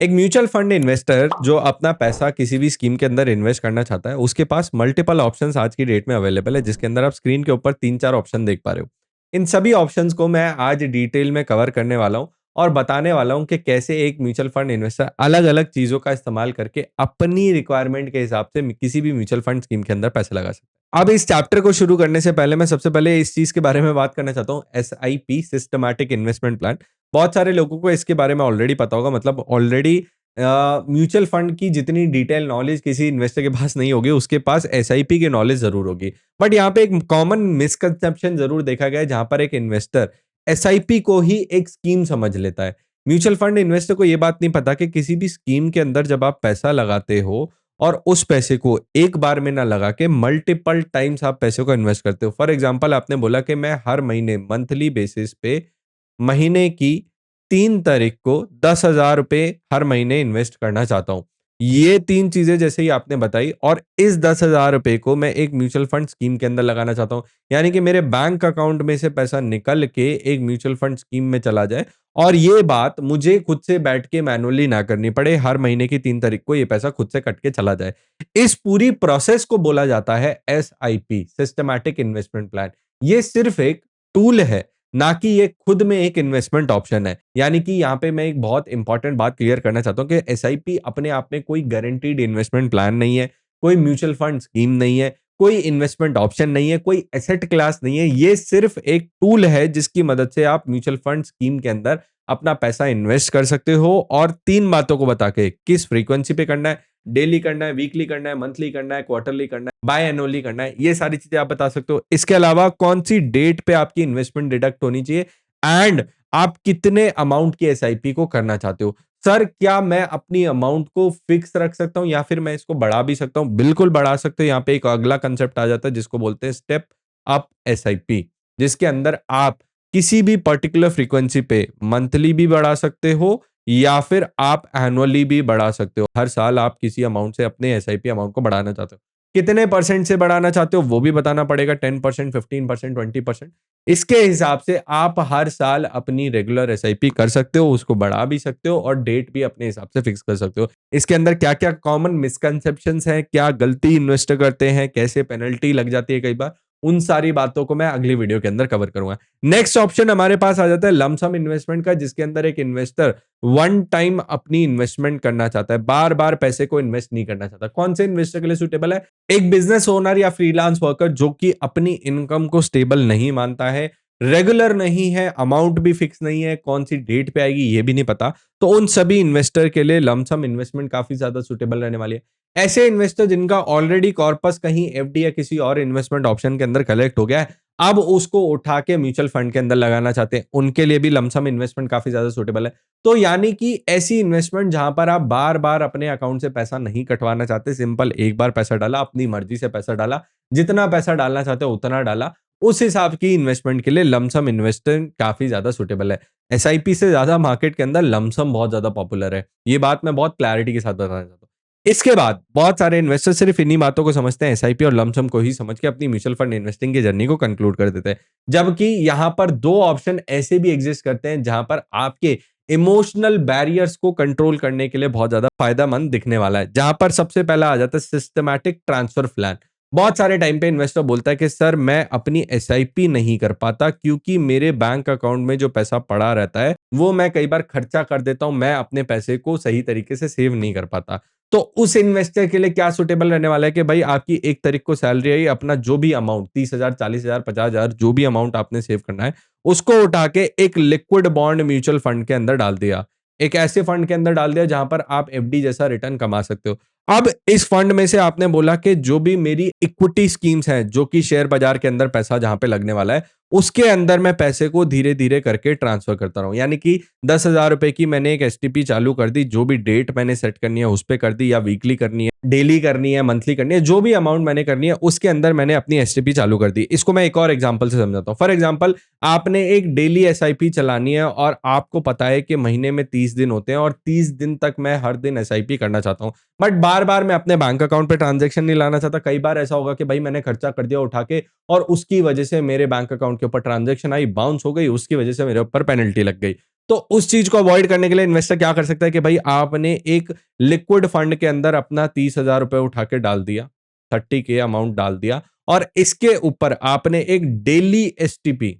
एक mutual fund investor जो अपना पैसा किसी भी स्कीम के अंदर इन्वेस्ट करना चाहता है, उसके पास मल्टीपल ऑप्शंस आज की डेट में अवेलेबल है, जिसके अंदर आप स्क्रीन के ऊपर 3-4 ऑप्शन देख पा रहे हो। इन सभी ऑप्शंस को मैं आज डिटेल में कवर करने वाला हूँ और बताने वाला हूँ कि कैसे एक म्यूचुअल फंड इन्वेस्टर अलग-अलग चीज़ों का इस्तेमाल करके अपनी रिक्वायरमेंट के हिसाब से किसी भी म्यूचुअल फंड स्कीम के अंदर पैसे लगा सकता है। अब इस चैप्टर को शुरू करने से पहले मैं सबसे पहले इस चीज़ के बारे में बात करना चाहता हूँ, एसआईपी सिस्टमैटिक इन्वेस्टमेंट प्लान। बहुत सारे लोगों को इसके बारे में ऑलरेडी पता होगा, मतलब ऑलरेडी म्यूचुअल फंड की जितनी डिटेल नॉलेज किसी इन्वेस्टर के पास नहीं होगी, उसके पास एसआईपी की नॉलेज ज़रूर होगी। बट यहाँ पे एक कॉमन मिसकंसेप्शन ज़रूर देखा गया है, जहाँ पर एक इन्वेस्टर एसआईपी को ही एक स्कीम समझ लेता है। म्यूचुअल फंड इन्वेस्टर को ये बात नहीं पता कि किसी भी स्कीम के अंदर जब आप पैसा लगाते हो और उस पैसे को एक बार में ना लगा के मल्टीपल टाइम्स आप पैसे को इन्वेस्ट करते हो। फॉर एग्जांपल आपने बोला कि मैं हर महीने मंथली बेसिस पे महीने की 3 तारीख को ₹10,000 हर महीने इन्वेस्ट करना चाहता हूँ। ये 3 चीज़ें जैसे ही आपने बताई और इस ₹10,000 को मैं एक म्यूचुअल फंड स्कीम के अंदर लगाना चाहता हूँ। यानी कि मेरे बैंक अकाउंट में से पैसा निकल के एक म्यूचुअल फंड स्कीम में चला जाए और ये बात मुझे खुद से बैठ के मैनुअली ना करनी पड़े, हर महीने की 3 तारीख को ये पैसा खुद से कट के चला जाए। इस पूरी प्रोसेस को बोला जाता है एसआईपी, सिस्टमैटिक इन्वेस्टमेंट प्लान। ये सिर्फ़ एक टूल है, ना कि ये खुद में एक इन्वेस्टमेंट ऑप्शन है। यानी कि यहाँ पे मैं एक बहुत इंपॉर्टेंट बात क्लियर करना चाहता हूँ कि एसआईपी अपने आप में कोई गारंटीड इन्वेस्टमेंट प्लान नहीं है, कोई म्यूचुअल फंड स्कीम नहीं है, कोई इन्वेस्टमेंट ऑप्शन नहीं है, कोई एसेट क्लास नहीं है। ये सिर्फ एक टूल है जिसकी मदद से आप म्यूचुअल फंड स्कीम के अंदर अपना पैसा इन्वेस्ट कर सकते हो और 3 बातों को बता के किस फ्रीक्वेंसी पे करना है, डेली करना है, वीकली करना है, मंथली करना है, क्वार्टरली करना है, बाय एनुअली करना है, ये सारी चीजें आप बता सकते हो। इसके अलावा कौन सी डेट पे आपकी इन्वेस्टमेंट डिडक्ट होनी चाहिए एंड आप कितने अमाउंट की एसआईपी को करना चाहते हो। सर, क्या मैं अपनी अमाउंट को फिक्स रख सकता हूँ या फिर मैं इसको बढ़ा भी सकता हूँ? बिल्कुल बढ़ा सकते हो। यहाँ पे एक अगला कंसेप्ट आ जाता है जिसको बोलते हैं स्टेप अप एसआईपी, जिसके अंदर आप किसी भी पर्टिकुलर फ्रीक्वेंसी पे मंथली भी बढ़ा सकते हो या फिर आप एनुअली भी बढ़ा सकते हो। हर साल आप किसी अमाउंट से अपने एसआईपी अमाउंट को बढ़ाना चाहते हो। कितने परसेंट से बढ़ाना चाहते हो वो भी बताना पड़ेगा, 10%, 15%, 20%। इसके हिसाब से आप हर साल अपनी रेगुलर एसआईपी कर सकते हो, उसको बढ़ा भी सकते हो और डेट भी अपने हिसाब से फिक्स कर सकते हो। इसके अंदर क्या-क्या कॉमन मिसकंसेप्शंस हैं, क्या गलती इन्वेस्टर करते हैं, कैसे पेनल्टी लग जाती है कई बार, उन सारी बातों को मैं अगली वीडियो के अंदर कवर करूँगा। नेक्स्ट ऑप्शन हमारे पास आ जाता है लंप सम इन्वेस्टमेंट का, जिसके अंदर एक इन्वेस्टर वन टाइम अपनी इन्वेस्टमेंट करना चाहता है, बार-बार पैसे को इन्वेस्ट नहीं करना चाहता। कौन से इन्वेस्टर के लिए सूटेबल है? एक बिजनेस ओनर या फ्रीलांस वर्कर जो कि अपनी इनकम को स्टेबल नहीं मानता है, रेगुलर नहीं है, अमाउंट भी फिक्स नहीं है, कौन सी डेट पे आएगी ये भी नहीं पता, तो उन सभी इन्वेस्टर के लिए लंप सम इन्वेस्टमेंट काफी ज्यादा सूटेबल रहने वाली है। ऐसे इन्वेस्टर जिनका ऑलरेडी कॉर्पस कहीं एफडी या किसी और इन्वेस्टमेंट ऑप्शन के अंदर कलेक्ट हो गया है, अब उसको उठा के म्यूचुअल फंड के अंदर लगाना चाहते हैं, उनके लिए भी लंप सम इन्वेस्टमेंट काफी ज्यादा सूटेबल है। तो यानी कि ऐसी इन्वेस्टमेंट जहां पर आप बार-बार अपने अकाउंट से पैसा नहीं कटवाना चाहते, सिंपल एक बार पैसा डाला, अपनी मर्जी से पैसा डाला, जितना पैसा डालना चाहते हो उतना डाला, उस हिसाब की इन्वेस्टमेंट के लिए लंप सम इन्वेस्टमेंट काफी ज्यादा सूटेबल है। एसआईपी से ज्यादा मार्केट के अंदर लंप सम बहुत ज्यादा पॉपुलर है। ये बात मैं बहुत क्लैरिटी के साथ बताना चाहता हूँ। इसके बाद बहुत सारे इन्वेस्टर सिर्फ इन्हीं बातों को समझते हैं, एसआईपी और लंप सम को ही समझ के अपनी म्यूचुअल फंड इन्वेस्टिंग की जर्नी को कंक्लूड कर देते हैं। जबकि यहाँ पर 2 ऑप्शन ऐसे भी एग्जिस्ट करते हैं जहां पर आपके इमोशनल बैरियर्स को कंट्रोल करने के लिए बहुत ज्यादा फायदेमंद दिखने वाला है। जहां पर सबसे पहला आ जाता है सिस्टमैटिक ट्रांसफर प्लान। बहुत सारे टाइम पे इन्वेस्टर बोलता है कि सर, मैं अपनी एसआईपी नहीं कर पाता क्योंकि मेरे बैंक अकाउंट में जो पैसा पड़ा रहता है वो मैं कई बार खर्चा कर देता हूं, मैं अपने पैसे को सही तरीके से सेव नहीं कर पाता। तो उस इन्वेस्टर के लिए क्या सुटेबल रहने वाला है कि भाई आपकी 1 तारीख को सैलरी आई, अपना जो भी अमाउंट 30,000, 40,000, 50,000 जो भी अमाउंट आपने सेव करना है, उसको उठा के एक लिक्विड बॉन्ड म्यूचुअल फंड के अंदर डाल दिया। एक ऐसे फंड के अंदर डाल दिया जहां पर आप एफडी जैसा रिटर्न कमा सकते हो। अब इस फंड में से आपने बोला कि जो भी मेरी इक्विटी स्कीम्स हैं, जो कि शेयर बाजार के अंदर पैसा जहां पे लगने वाला है, उसके अंदर मैं पैसे को धीरे-धीरे करके ट्रांसफर करता रहूं। यानी कि ₹10,000 की मैंने एक एसटीपी चालू कर दी, जो भी डेट मैंने सेट करनी है उस पे कर दी, या वीकली करनी है, डेली करनी है, मंथली करनी है, जो भी अमाउंट मैंने करनी है उसके अंदर मैंने अपनी एसटीपी चालू कर दी। इसको मैं एक और एग्जांपल से समझाता हूं। फॉर एग्जांपल, आपने एक डेली एसआईपी चलानी है और आपको पता है कि महीने में 30 दिन होते हैं और 30 दिन तक मैं हर दिन एसआईपी करना चाहता हूं, बट बार-बार मैं अपने बैंक अकाउंट पे ट्रांजैक्शन नहीं लाना चाहता। कई बार ऐसा होगा कि भाई मैंने खर्चा कर दिया उठा के और उसकी वजह से मेरे बैंक अकाउंट के ऊपर ट्रांजैक्शन आई, बाउंस हो गई, उसकी वजह से मेरे ऊपर पेनल्टी लग गई। तो उस चीज को अवॉइड करने के लिए इन्वेस्टर क्या कर सकता है कि भाई आपने एक लिक्विड फंड के अंदर अपना 30,000 रुपए उठा के डाल दिया, 30K अमाउंट डाल दिया, और इसके ऊपर आपने एक डेली एसटीपी,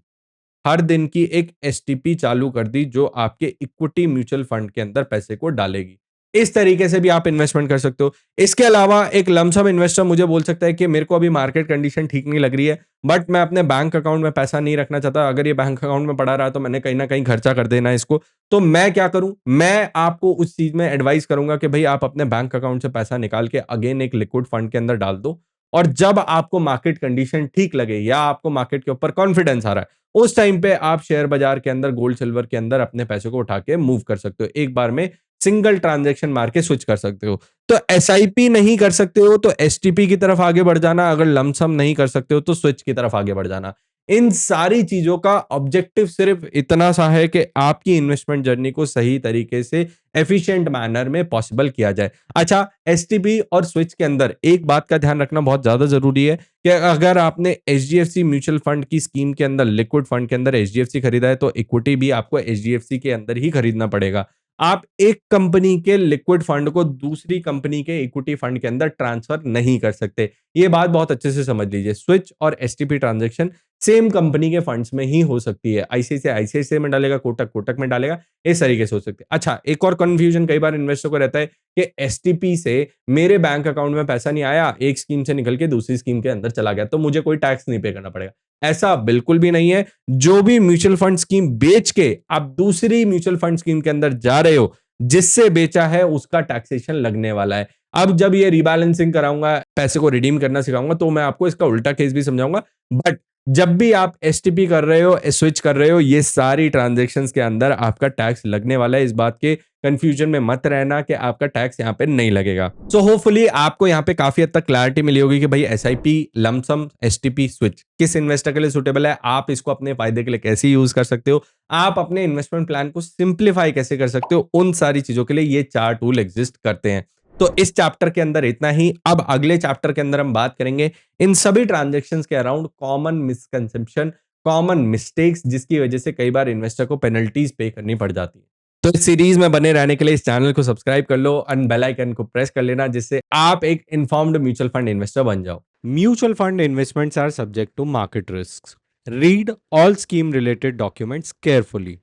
हर दिन की एक एसटीपी चालू कर दी जो आपके इक्विटी म्यूचुअल फंड के अंदर पैसे को डालेगी। इस तरीके से भी आप इन्वेस्टमेंट कर सकते हो। इसके अलावा एक लमसम इन्वेस्टर मुझे बोल सकता है कि मेरे को अभी मार्केट कंडीशन ठीक नहीं लग रही है, बट मैं अपने बैंक अकाउंट में पैसा नहीं रखना चाहता। अगर ये बैंक अकाउंट में पड़ा रहा तो मैंने कहीं ना कहीं खर्चा कर देना है इसको। तो मैं क्या करूं? मैं आपको उस चीज में एडवाइस करूंगा कि भाई आप अपने बैंक अकाउंट से पैसा निकाल के अगेन एक लिक्विड फंड के अंदर डाल दो, और जब आपको मार्केट कंडीशन ठीक लगे या आपको मार्केट के ऊपर कॉन्फिडेंस आ रहा है, उस टाइम पे आप शेयर बाजार के अंदर, गोल्ड सिल्वर के अंदर अपने पैसे को उठा के मूव कर सकते हो। एक बार में सिंगल ट्रांजैक्शन मार के स्विच कर सकते हो। तो एसआईपी नहीं कर सकते हो तो एसटीपी की तरफ आगे बढ़ जाना, अगर लमसम नहीं कर सकते हो तो स्विच की तरफ आगे बढ़ जाना। इन सारी चीजों का ऑब्जेक्टिव सिर्फ इतना सा है कि आपकी इन्वेस्टमेंट जर्नी को सही तरीके से एफिशिएंट मैनर में पॉसिबल किया जाए। अच्छा, एसटीपी और स्विच के अंदर एक बात का ध्यान रखना बहुत ज्यादा जरूरी है कि अगर आपने एचडीएफसी म्यूचुअल फंड की स्कीम के अंदर, लिक्विड फंड के अंदर एचडीएफसी खरीदा है, तो इक्विटी भी आपको एचडीएफसी के अंदर ही खरीदना पड़ेगा। आप एक कंपनी के लिक्विड फंड को दूसरी कंपनी के इक्विटी फंड के अंदर ट्रांसफर नहीं कर सकते। ये बात बहुत अच्छे से समझ लीजिए। स्विच और एसटीपी ट्रांजैक्शन सेम कंपनी के फंड्स में ही हो सकती है। आईसीआईसीआई आईसीआईसीआई में डालेगा, कोटक कोटक में डालेगा, इस तरीके से हो सकती है। अच्छा, एक और कंफ्यूजन कई बार इन्वेस्टर को रहता है कि एसटीपी से मेरे बैंक अकाउंट में पैसा नहीं आया, एक स्कीम से निकल के दूसरी स्कीम के अंदर चला गया, तो मुझे कोई टैक्स नहीं पे करना पड़ेगा। ऐसा बिल्कुल भी नहीं है। जो भी म्यूचुअल फंड स्कीम बेच के आप दूसरी म्यूचुअल फंड स्कीम के अंदर जा रहे हो, जिससे बेचा है उसका टैक्सेशन लगने वाला है। अब जब ये रिबैलेंसिंग कराऊंगा, पैसे को रिडीम करना सिखाऊंगा, तो मैं आपको इसका उल्टा केस भी समझाऊंगा। बट जब भी आप एसटीपी कर रहे हो, स्विच कर रहे हो, ये सारी ट्रांजैक्शंस के अंदर आपका टैक्स लगने वाला है। इस बात के कंफ्यूजन में मत रहना कि आपका टैक्स यहाँ पे नहीं लगेगा। सो होपफुली आपको यहाँ पे काफी हद तक क्लैरिटी मिली होगी कि भाई एसआईपी, लमसम, एसटीपी, स्विच किस इन्वेस्टर के लिए सुटेबल है, आप इसको अपने फायदे के लिए कैसे यूज कर सकते हो, आप अपने इन्वेस्टमेंट प्लान को सिंप्लीफाई कैसे कर सकते हो, उन सारी चीजों के लिए ये 4 टूल एग्जिस्ट करते हैं। तो इस चैप्टर के अंदर इतना ही। अब अगले चैप्टर के अंदर हम बात करेंगे इन सभी ट्रांजैक्शंस के around common misconception, common mistakes, जिसकी वजह से कई बार इन्वेस्टर को पेनल्टीज पे करनी पड़ जाती है। तो इस सीरीज में बने रहने के लिए इस चैनल को सब्सक्राइब कर लो और बेल आइकन को प्रेस कर लेना, जिससे आप एक इन्फॉर्म्ड म्यूचुअल फंड इन्वेस्टर बन जाओ। Mutual fund investments are subject to market risk. Read all scheme related documents carefully.